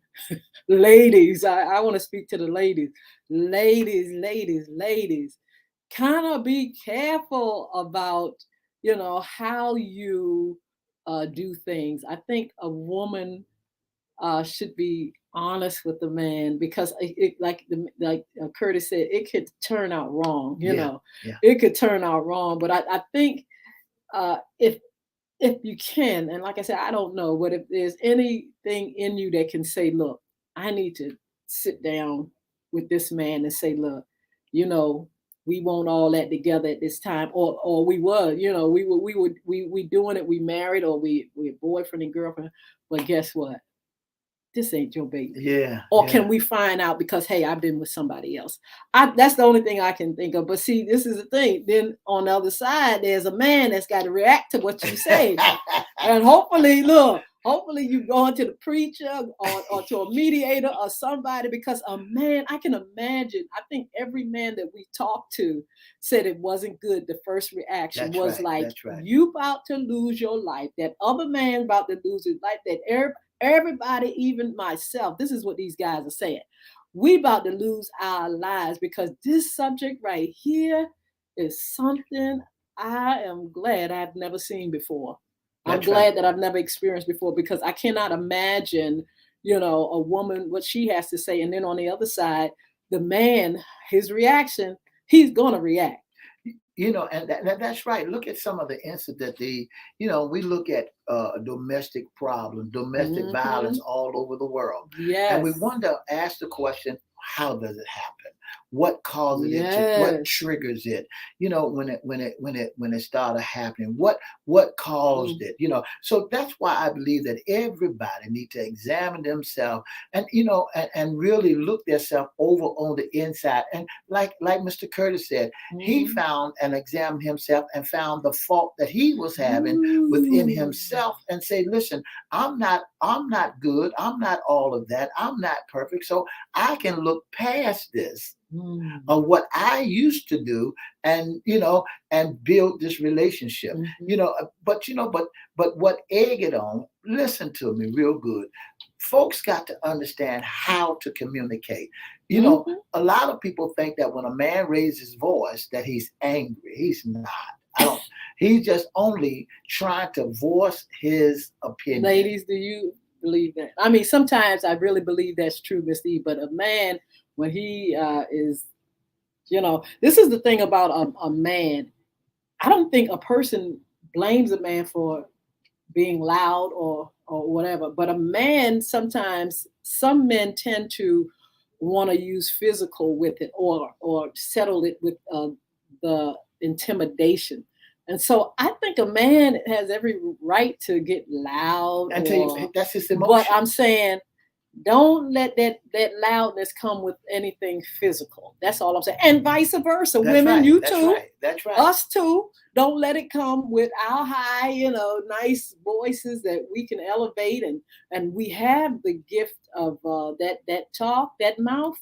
ladies, I want to speak to the ladies. Ladies, kind of be careful about, how you do things. I think a woman should be honest with the man, because like Curtis said, it could turn out wrong. Yeah. It could turn out wrong. But I think if you can, and like I said, I don't know, but if there's anything in you that can say, look, I need to sit down with this man and say, look, we want all that together at this time, or we were, we doing it, we married, or we're boyfriend and girlfriend, but guess what? This ain't your baby. Yeah. Or can we find out because, hey, I've been with somebody else? That's the only thing I can think of. But see, this is the thing. Then on the other side, there's a man that's got to react to what you say. And hopefully you going to the preacher or to a mediator or somebody, because a man, I can imagine, I think every man that we talked to said it wasn't good. The first reaction was like, you about to lose your life. That other man about to lose his life. That everybody, even myself, this is what these guys are saying. We about to lose our lives, because this subject right here is something I am glad I've never seen before. I'm glad that I've never experienced before, because I cannot imagine, a woman, what she has to say. And then on the other side, the man, his reaction, he's going to react. And that's right. Look at some of the incident. We look at domestic problems, domestic violence all over the world. Yes. And we wonder, ask the question, how does it happen? What causes it? What triggers it? When it started happening, what caused it? So that's why I believe that everybody need to examine themselves and and really look themselves over on the inside. And like Mr. Curtis said, he found and examined himself and found the fault that he was having within himself, and say, listen, I'm not good. I'm not all of that. I'm not perfect. So I can look past this of what I used to do, and and build this relationship. But what egg it on, listen to me real good. Folks got to understand how to communicate. A lot of people think that when a man raises his voice that he's angry. He's not. He's just only trying to voice his opinion. Ladies, do you believe that? I mean, sometimes I really believe that's true, Miss E. But a man, when he is, this is the thing about a man. I don't think a person blames a man for being loud or whatever. But a man, sometimes, some men tend to want to use physical with it, or settle it with the intimidation. And so I think a man has every right to get loud. That's his emotion. But I'm saying, don't let that loudness come with anything physical. That's all I'm saying. And vice versa. That's women, right. you That's too. Right. That's right. Us too. Don't let it come with our high, nice voices that we can elevate, and we have the gift of that talk, that mouth.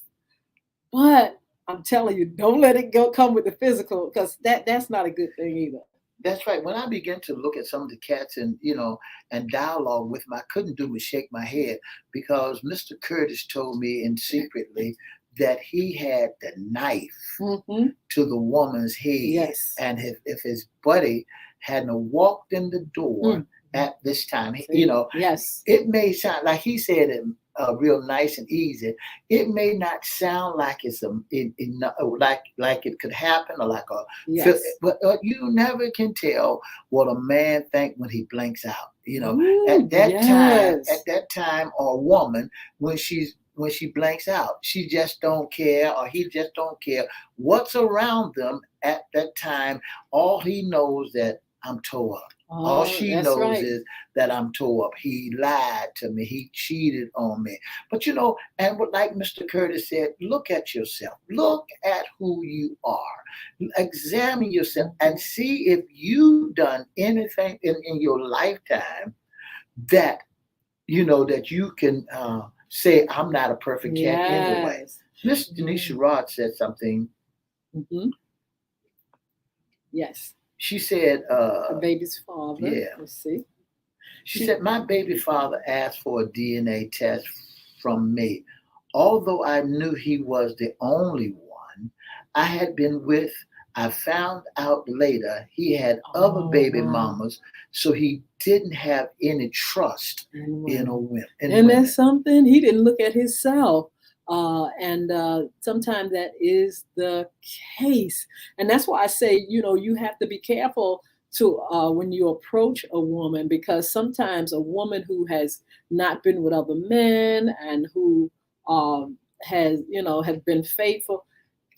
But I'm telling you, don't let it come with the physical, because that's not a good thing either. That's right. When I began to look at some of the cats and dialogue with them, I couldn't do but shake my head, because Mr. Curtis told me in secretly that he had the knife to the woman's head. Yes. And if his buddy hadn't walked in the door at this time, yes, it may sound like he said it real nice and easy, it may not sound like like it could happen or like a Yes. but you never can tell what a man think when he blinks out. Ooh, At yes. that time, or a woman when she blanks out, she just don't care, or he just don't care what's around them at that time. All he knows that I'm toe up. All Oh, she that's knows right. is that I'm toe up. He lied to me. He cheated on me. But and like Mr. Curtis said, look at yourself. Look at who you are. Examine yourself and see if you've done anything in your lifetime that that you can say, I'm not a perfect cat anyway. Yes. Miss Denise Mm-hmm. Sherrod said something. Mm-hmm. Yes. She said, The baby's father. yeah, Let's see. she said, my baby father asked for a DNA test from me. Although I knew he was the only one I had been with, I found out later he had other Oh, baby wow. mamas, so he didn't have any trust And in women. in And women. that's something he didn't look at himself. And sometimes that is the case. And that's why I say, you have to be careful to when you approach a woman, because sometimes a woman who has not been with other men and who has been faithful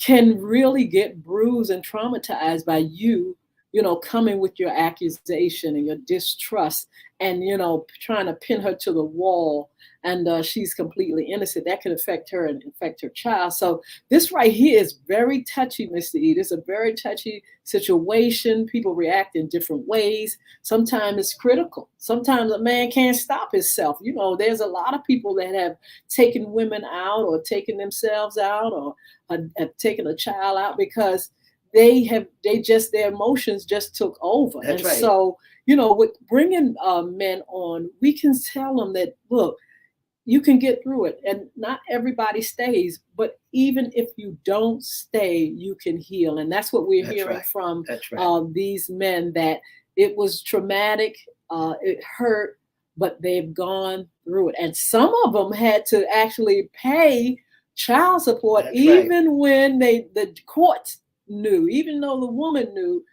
can really get bruised and traumatized by you, coming with your accusation and your distrust and, trying to pin her to the wall. And she's completely innocent. That can affect her and affect her child. So this right here is very touchy, Mr. E. It's a very touchy situation. People react in different ways. Sometimes it's critical. Sometimes a man can't stop himself. There's a lot of people that have taken women out or taken themselves out or have taken a child out because their emotions just took over. That's And right. so, with bringing men on, we can tell them that, look, you can get through it, and not everybody stays, but even if you don't stay, you can heal. And that's what we're That's hearing right. from That's right. these men, that it was traumatic, it hurt, but they've gone through it. And some of them had to actually pay child support, That's right. even when the courts knew, even though the woman knew.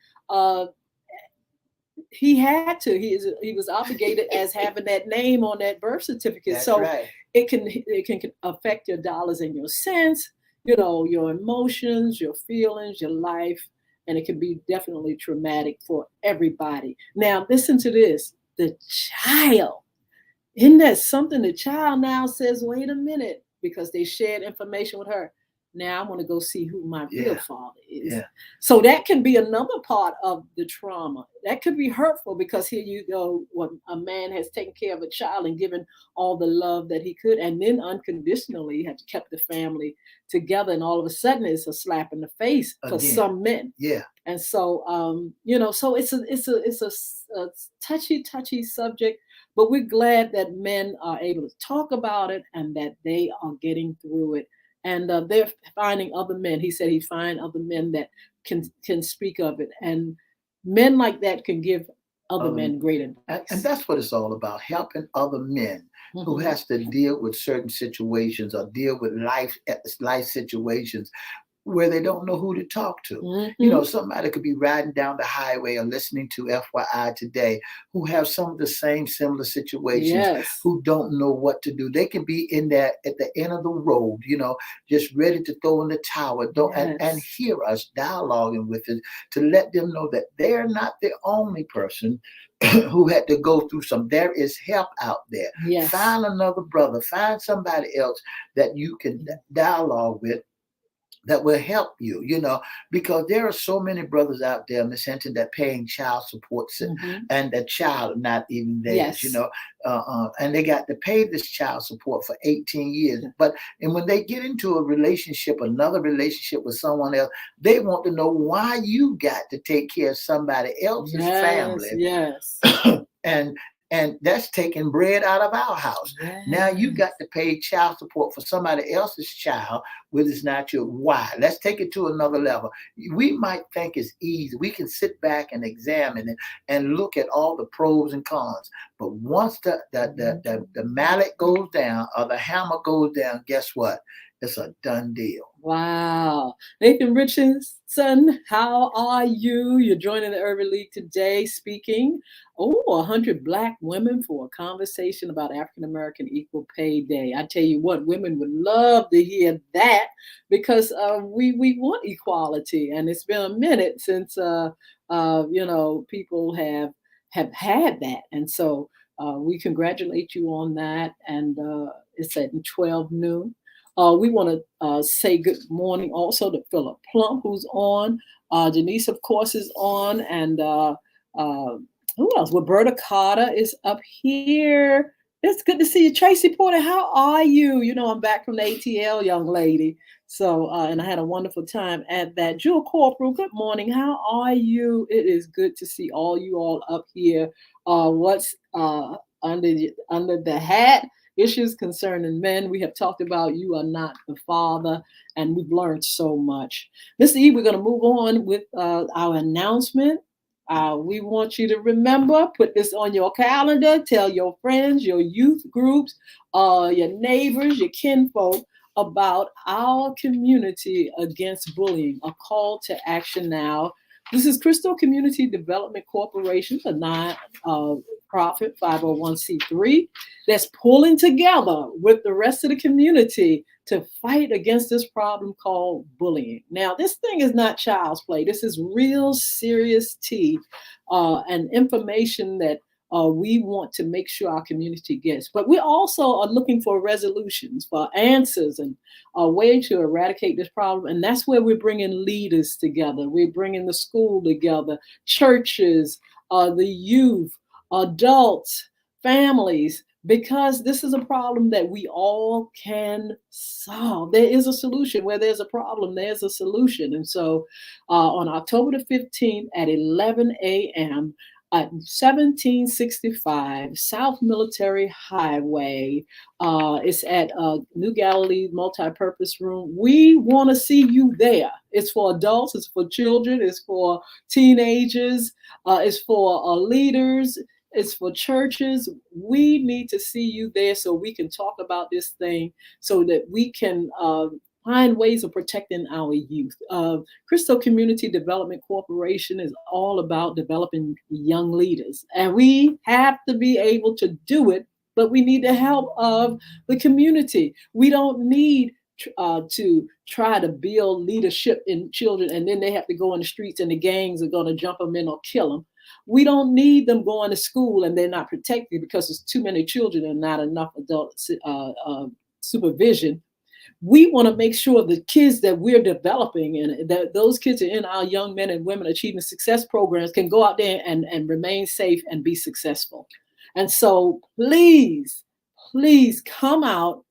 He had to. He was obligated as having that name on that birth certificate. That's So right. it can affect your dollars and your cents, your emotions, your feelings, your life, and it can be definitely traumatic for everybody. Now, listen to this: the child. Isn't that something? The child now says, "Wait a minute," because they shared information with her. Now I want to go see who my real Yeah. father is. Yeah. So that can be another part of the trauma. That could be hurtful, because here you go, when a man has taken care of a child and given all the love that he could, and then unconditionally have kept the family together, and all of a sudden it's a slap in the face for Again. some men. Yeah. And so, so it's a touchy subject, but we're glad that men are able to talk about it and that they are getting through it. And they're finding other men. He said he find other men that can speak of it, and men like that can give other Um, men great and advice. that's what it's all about, helping other men who Mhm. has to deal with certain situations or deal with life situations where they don't know who to talk to. Mhm. Somebody could be riding down the highway or listening to FYI today who have some of the same similar situations, Yes. who don't know what to do. They can be in there at the end of the road, just ready to throw in the towel, and Yes. hear us dialoguing with it, to let them know that they're not the only person who had to go through some. There is help out there. Yes. Find another brother, find somebody else that you can dialogue with, that will help you, because there are so many brothers out there, Miss Hinton, that paying child support, Mhm. and the child not even theirs, Yes. and they got to pay this child support for 18 years. And when they get into a relationship, another relationship with someone else, they want to know why you got to take care of somebody else's Yes. family, Yes. and And that's taking bread out of our house. Now you got to pay child support for somebody else's child, which is not your. Why? Let's take it to another level. We might think it's easy. We can sit back and examine it and look at all the pros and cons. But once the mallet goes down or the hammer goes down, guess what? It's a done deal. Wow. Nathan Richardson, how are you? You're joining the Urban League today speaking. 100 Black women for a conversation about African American Equal Pay Day. I tell you what, women would love to hear that because we want equality. And it's been a minute since, people have had that. And so we congratulate you on that. And it's at 12 noon. We want to say good morning also to Philip Plump, who's on. Denise, of course, is on. And who else? Roberta Carter is up here. It's good to see you. Tracy Porter, how are you? You know, I'm back from the ATL, young lady. So, and I had a wonderful time at that. Jewel Corporal, good morning. How are you? It is good to see all you all up here. What's under the hat? Issues concerning men. We have talked about you are not the father, and we've learned so much. Mr. E, we're going to move on with our announcement. We want you to remember, put this on your calendar, tell your friends, your youth groups, your neighbors, your kinfolk about our community against bullying. A call to action now. This is Crystal Community Development Corporation, a non-profit 501c3 that's pulling together with the rest of the community to fight against this problem called bullying. Now, this thing is not child's play. This is real serious tea and information that we want to make sure our community gets. But we also are looking for resolutions, for answers, and a way to eradicate this problem. And that's where we're bringing leaders together. We're bringing the school together, churches, the youth, adults, families, because this is a problem that we all can solve. There is a solution. Where there's a problem, there's a solution. And so on October the 15th at 11 a.m., at 1765 South Military Highway. It's at New Galilee Multipurpose Room. We want to see you there. It's for adults, it's for children, it's for teenagers, it's for leaders, it's for churches. We need to see you there so we can talk about this thing so that we can find ways of protecting our youth. Crystal Community Development Corporation is all about developing young leaders. And we have to be able to do it, but we need the help of the community. We don't need to try to build leadership in children and then they have to go in the streets and the gangs are going to jump them in or kill them. We don't need them going to school and they're not protected because there's too many children and not enough adult supervision. We want to make sure the kids that we're developing and that those kids are in our Young Men and Women Achieving Success programs can go out there and remain safe and be successful. And so please come out,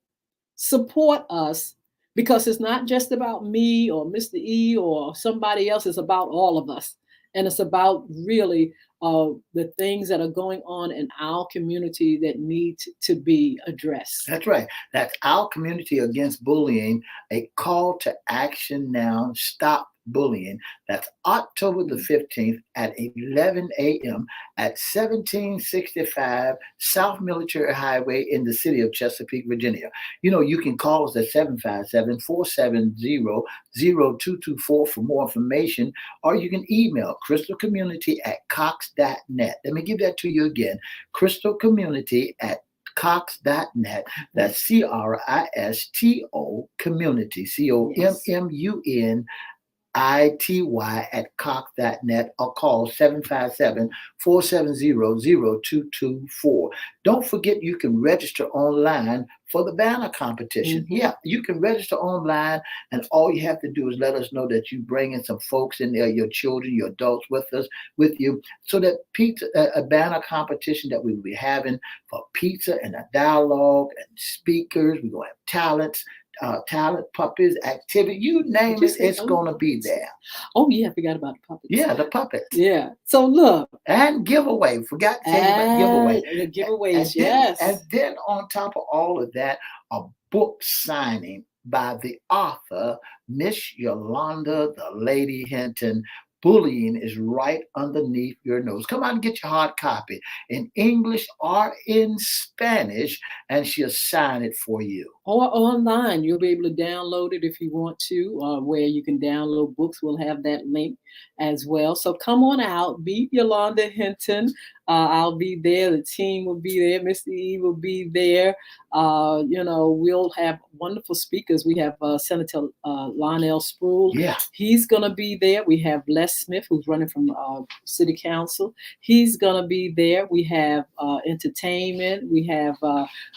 support us, because it's not just about me or Mr. E or somebody else. It's about all of us. And it's about really the things that are going on in our community that need to be addressed. That's right. That's Our Community Against Bullying, a call to action now. Stop bullying. That's October the 15th at 11 a.m. at 1765 South Military Highway in the city of Chesapeake, Virginia. You know, you can call us at 757-470-0224 for more information, or you can email crystalcommunity@cox.net. Let me give that to you again. crystalcommunity@cox.net. That's CRISTO community, COMMUNITY @cox.net, or call 757-470-0224. Don't forget you can register online for the banner competition. Mm-hmm. Yeah, you can register online, and all you have to do is let us know that you bring in some folks in there, your children, your adults with you, so that a banner competition that we will be having for pizza and a dialogue and speakers. We're going to have talents. talent, puppies, activity, you name it, it's going to be there. Oh, yeah, I forgot about the puppets. Yeah, the puppets. Yeah. So look. And giveaway. Forgot to tell you about giveaway. The giveaways, And then on top of all of that, a book signing by the author, Miss Yolanda, the Lady Hinton. Bullying is right underneath your nose. Come out and get your hard copy in English or in Spanish, and she'll sign it for you. Or online. You'll be able to download it if you want to, where you can download books. We'll have that link as well. So come on out, meet Yolanda Hinton. I'll be there. The team will be there. Mr. E will be there. We'll have wonderful speakers. We have Senator Lionel Sproul. Yeah. He's going to be there. We have Les Smith, who's running from City Council. He's going to be there. We have entertainment. We have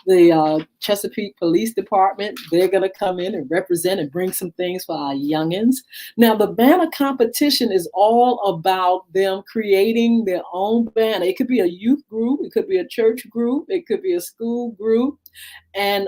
the Chesapeake Police Department. They're going to come in and represent and bring some things for our youngins. Now, the banner competition is all about them creating their own banner. It could be a youth group. It could be a church group. It could be a school group. And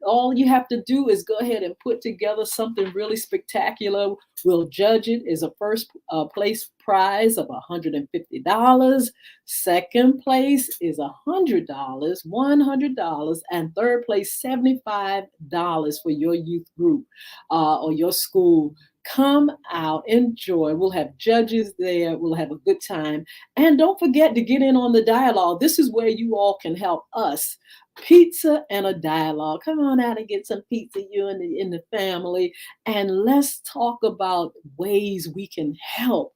all you have to do is go ahead and put together something really spectacular. We'll judge it as a first place prize of $150. Second place is $100, $100, and third place $75 for your youth group or your school. Come out, enjoy. We'll have judges there. We'll have a good time. And don't forget to get in on the dialogue. This is where you all can help us. Pizza and a dialogue. Come on out and get some pizza, you and the family. And let's talk about ways we can help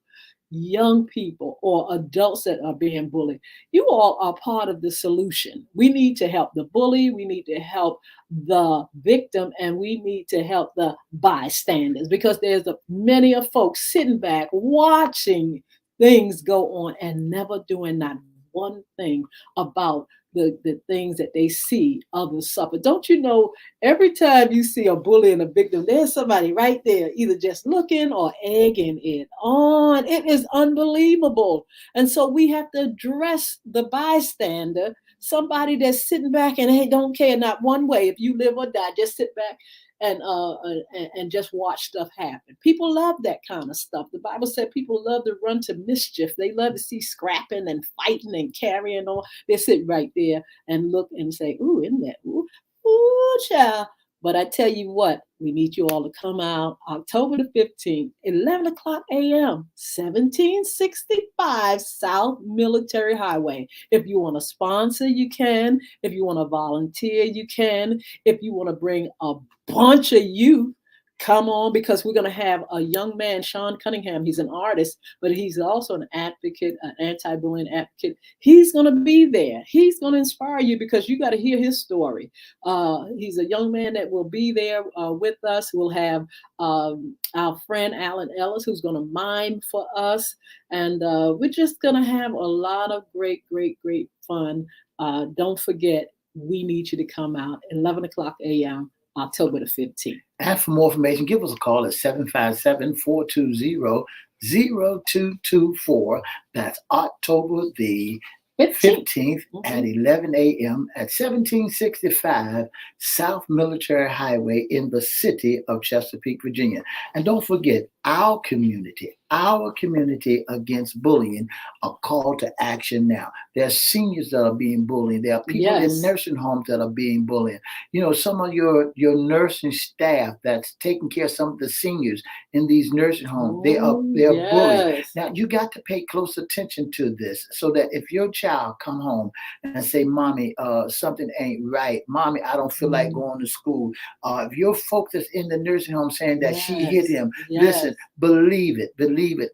young people or adults that are being bullied. You all are part of the solution. We need to help the bully. We need to help the victim, and we need to help the bystanders, because there's many of folks sitting back watching things go on and never doing not one thing about the things that they see others suffer. Don't you know, every time you see a bully and a victim, there's somebody right there either just looking or egging it on. It is unbelievable. And so we have to address the bystander, somebody that's sitting back and they don't care not one way if you live or die. Just sit back and just watch stuff happen. People love that kind of stuff. The Bible said people love to run to mischief. They love to see scrapping and fighting and carrying on. They sit right there and look and say, ooh, isn't that, ooh, child. But I tell you what, we need you all to come out October the 15th, 11 o'clock a.m., 1765 South Military Highway. If you want to sponsor, you can. If you want to volunteer, you can. If you want to bring a bunch of youth, come on, because we're going to have a young man, Sean Cunningham. He's an artist, but he's also an advocate, an anti-bullying advocate. He's going to be there. He's going to inspire you because you got to hear his story. He's a young man that will be there with us. We'll have our friend Alan Ellis, who's going to mime for us. And we're just going to have a lot of great, great, great fun. Don't forget, we need you to come out 11 o'clock a.m., October the 15th. And for more information, give us a call at 757-420-0224. That's October the 15th at 11 a.m. at 1765 South Military Highway in the city of Chesapeake, Virginia. And don't forget, our community against bullying, a call to action now. There are seniors that are being bullied. There are people in nursing homes that are being bullied. You know, some of your nursing staff that's taking care of some of the seniors in these nursing homes, they are bullied. Now, you got to pay close attention to this so that if your child come home and say, Mommy, something ain't right. Mommy, I don't feel like going to school. If your folks that's in the nursing home saying that she hit him, listen, believe it,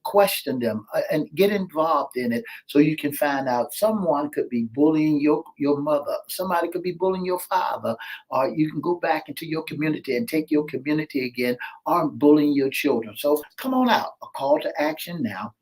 question them, and get involved in it so you can find out. Someone could be bullying your mother. Somebody could be bullying your father. Or you can go back into your community and take your community again, or bullying your children. So come on out. A call to action now.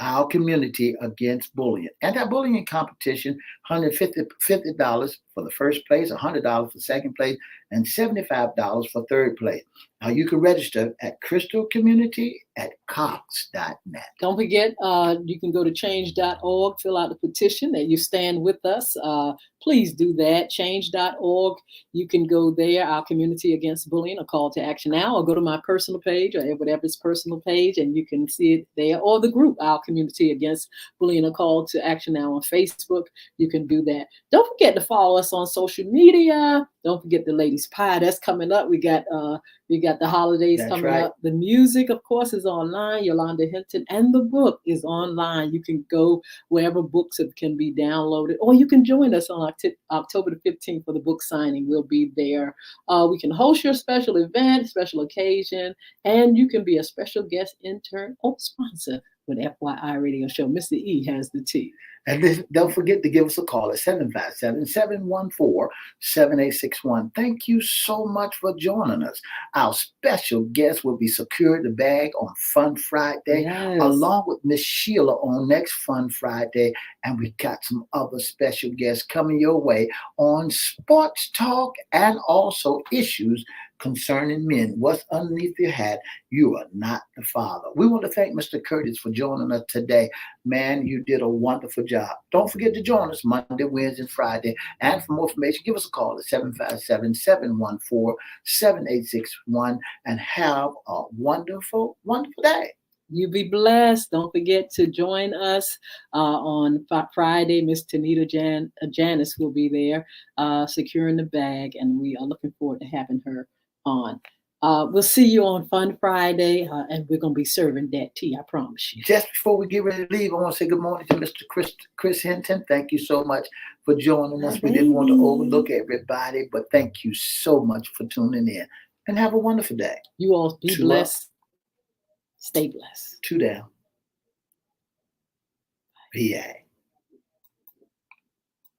Our community against bullying. Anti-bullying competition, $150 for the first place, $100 for second place, and $75 for third place. Now you can register at crystalcommunity@cox.net. Don't forget, you can go to change.org, fill out the petition that you stand with us. Please do that. Change.org. You can go there, our Community Against Bullying, a call to action now, or go to my personal page or whatever's personal page, and you can see it there, or the group, our Community Against Bullying, a call to action now on Facebook. You can do that. Don't forget to follow us on social media. Don't forget the Ladies Pie. That's coming up. We got the holidays coming up. The music, of course, is online. Yolanda Hinton, and the book is online. You can go wherever books can be downloaded, or you can join us on October the 15th for the book signing. We'll be there. We can host your special event, special occasion, and you can be a special guest, intern, or sponsor with FYI Radio Show. Mr. E has the tea. And don't forget to give us a call at 757-714-7861. Thank you so much for joining us. Our special guest will be Secure the Bag on Fun Friday, along with Miss Sheila on next Fun Friday. And we got some other special guests coming your way on sports talk and also issues concerning men. What's underneath your hat? You are not the father. We want to thank Mr. Curtis for joining us today. Man, you did a wonderful job. Don't forget to join us Monday, Wednesday, and Friday. And for more information, give us a call at 757-714-7861 and have a wonderful, wonderful day. You be blessed. Don't forget to join us on Friday. Miss Tanita Janice will be there securing the bag, and we are looking forward to having her on. We'll see you on Fun Friday, and we're going to be serving that tea, I promise you. Just before we get ready to leave, I want to say good morning to Mr. Chris Hinton. Thank you so much for joining us. We didn't want to overlook everybody, but thank you so much for tuning in. And have a wonderful day. You all be blessed. Stay blessed. 2 down. PA.